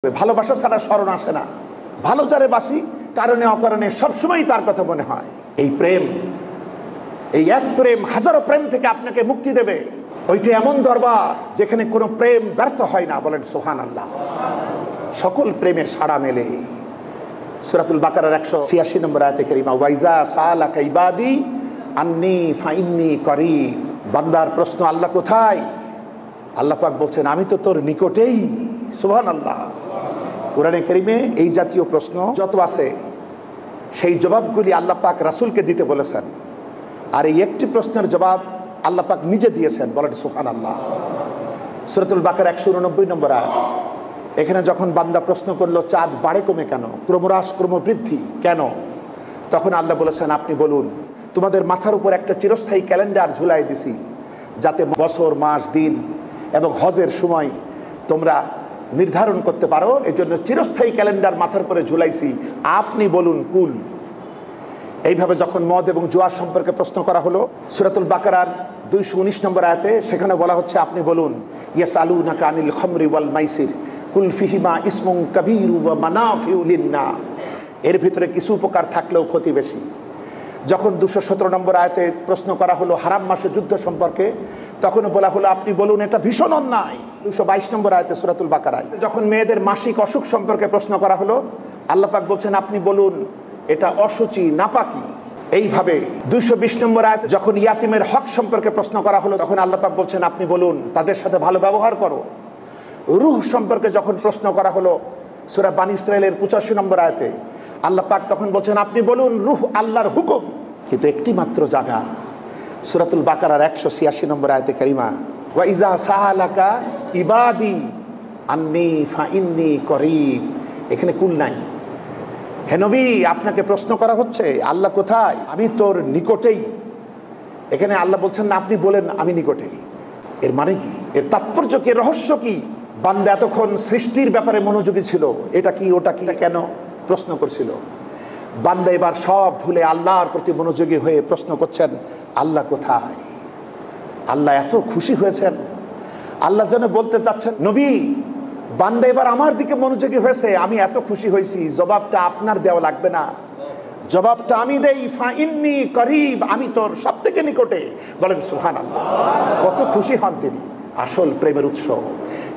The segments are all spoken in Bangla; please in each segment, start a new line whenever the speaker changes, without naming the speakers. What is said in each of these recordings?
ভালোবাসা ছাড়া স্মরণ আসে না। ভালো যারে বাসি কারণে অকারণে সবসময় তার কথা মনে হয়। এই প্রেম, এই এক প্রেম হাজারো প্রেম থেকে আপনাকে মুক্তি দেবে। ওইটা এমন দরবার যেখানে কোনো প্রেম ব্যর্থ হয় না। বলেন সুবহানাল্লাহ। সকল প্রেমে সাড়া মেলে। সূরাতুল বাকারার 186 নম্বর আয়াতে কারিমা, ওয়াইজা সালাকা ইবাদি আন্নী ফাইন্নী করিব। বান্দার প্রশ্ন, আল্লাহ কোথায়? আল্লাহ পাক বলছেন, আমি তো তোর নিকটেই। সুবহানাল্লাহ। কোরআনে কারিমে এই জাতীয় প্রশ্ন যত আছে সেই জবাবগুলি আল্লাহ পাক রাসূলকে দিতে বলেছেন, আর এই একটি প্রশ্নের জবাব আল্লাহ পাক নিজে দিয়েছেন। বলেন সুবহানাল্লাহ। সূরাতুল বাকারা 189 নম্বর আয়াত। এখানে যখন বান্দা প্রশ্ন করলো, চাঁদ বাড়ে কমে কেন, ক্রমহ্রাস ক্রমবৃদ্ধি কেন, তখন আল্লাহ বলেছেন, আপনি বলুন, তোমাদের মাথার উপর একটা চিরস্থায়ী ক্যালেন্ডার ঝুলাই দিছি, যাতে বছর মাস দিন এবং হজের সময় তোমরা নির্ধারণ করতে পারো। এই জন্য চিরস্থায়ী ক্যালেন্ডার মাথার উপরে ঝুলাইছি, আপনি বলুন কুল। এইভাবে যখন মদ এবং জুয়া সম্পর্কে প্রশ্ন করা হলো সূরাতুল বাকারার 219 নম্বর আয়াতে, সেখানে বলা হচ্ছে, আপনি বলুন, ইয়াসআলুনাকা আনিল খামরি ওয়াল মাইসির কুল ফিহিমা ইসমুন কাবীরু ওয়া মানাফিউ লিন-নাস। এর ভিতরে কিছু উপকার থাকলেও ক্ষতি বেশি। যখন 217 নম্বর আয়াতে প্রশ্ন করা হলো হারাম মাসে যুদ্ধ সম্পর্কে, তখন বলা হলো, আপনি বলুন এটা ভীষণ অন্যায়। 222 নম্বর আয়াতে সূরাতুল বাকারায় যখন মেয়েদের মাসিক অসুখ সম্পর্কে প্রশ্ন করা হলো, আল্লাহ পাক বলছেন, আপনি বলুন এটা অসুচি, নাপাকি। এইভাবে 220 নম্বর আয়াতে যখন ইয়াতিমের হক সম্পর্কে প্রশ্ন করা হলো, তখন আল্লাহ পাক বলছেন, আপনি বলুন তাদের সাথে ভালো ব্যবহার করো। রূহ সম্পর্কে যখন প্রশ্ন করা হলো সূরা বানী ইসরাঈলের 85 নম্বর আয়াতে, আল্লাহ পাক তখন বলছেন, আপনি বলুন রূহ আল্লাহর হুকুম। কিন্তু একটি মাত্র জায়গা, সূরাতুল বাকারার 186 নম্বর আয়াতে কারিমা, ওয়া ইযা সাআলাকা ইবাদি আন্নী ফাইন্নী করিব। এখানে কুল নাই। হে নবী, আপনাকে প্রশ্ন করা হচ্ছে আল্লাহ কোথায়, আমি তোর নিকটেই। এখানে আল্লাহ বলছেন না, আপনি বলেন আমি নিকটেই। এর মানে কি? এর তাৎপর্য কি? রহস্য কি? বান্দা এতক্ষণ সৃষ্টির ব্যাপারে মনোযোগী ছিল, এটা কি ওটা কি কেন প্রশ্ন করছিল। বান্দা এবার সব ভুলে আল্লাহর প্রতি মনোযোগী হয়ে প্রশ্ন করছেন, আল্লাহ কোথায়? আল্লাহ এত খুশি হয়েছেন, আল্লাহ যেন বলতে চাচ্ছেন, নবী বান্দা এবার আমার দিকে মনোযোগী হয়েছে, আমি এত খুশি হয়েছি, জবাবটা আপনার দেওয়া লাগবে না, জবাবটা আমি দেই। ফাইন্নী করিব, আমি তোর সব থেকে নিকটে। বলেন সুবহানাল্লাহ। কত খুশি হন তিনি। আসল প্রেমের উৎস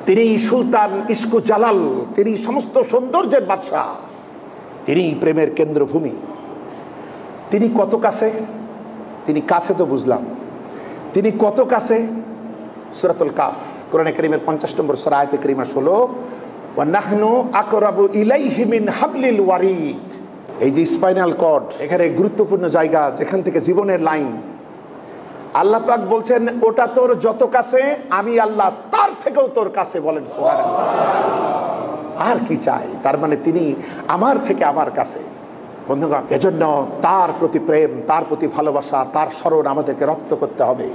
তিনি, সুলতান ইস্কু জালাল, তিনি সমস্ত সৌন্দর্যের বাদশাহ, তিনি প্রেমের কেন্দ্রভূমি। তিনি কত কাছে? তিনি কাছে তো বুঝলাম, তিনি কত কাছে? সূরাতুল কাফ কোরআনে কারীমের 50 নম্বর সূরা আয়াতে কারীমা 16, ওয়া নাহনু আকরাবু ইলাইহি মিন হাবলিল ওয়ারিদ। এই যে স্পাইনাল কর্ড, এখানে গুরুত্বপূর্ণ জায়গা, যেখান থেকে জীবনের লাইন। আল্লাহ পাক বলছেন, ওটা তোর যত কাছে, আমি আল্লাহ তার থেকেও তোর কাছে। বলেন সুবহানাল্লাহ। আর কি চাই? তার মানে তিনি আমার থেকে আমার কাছে। বন্ধুগণ, এজন্য তার প্রতি প্রেম, তার প্রতি ভালোবাসা, তার স্মরণ আমাদেরকে রপ্ত করতে হবে।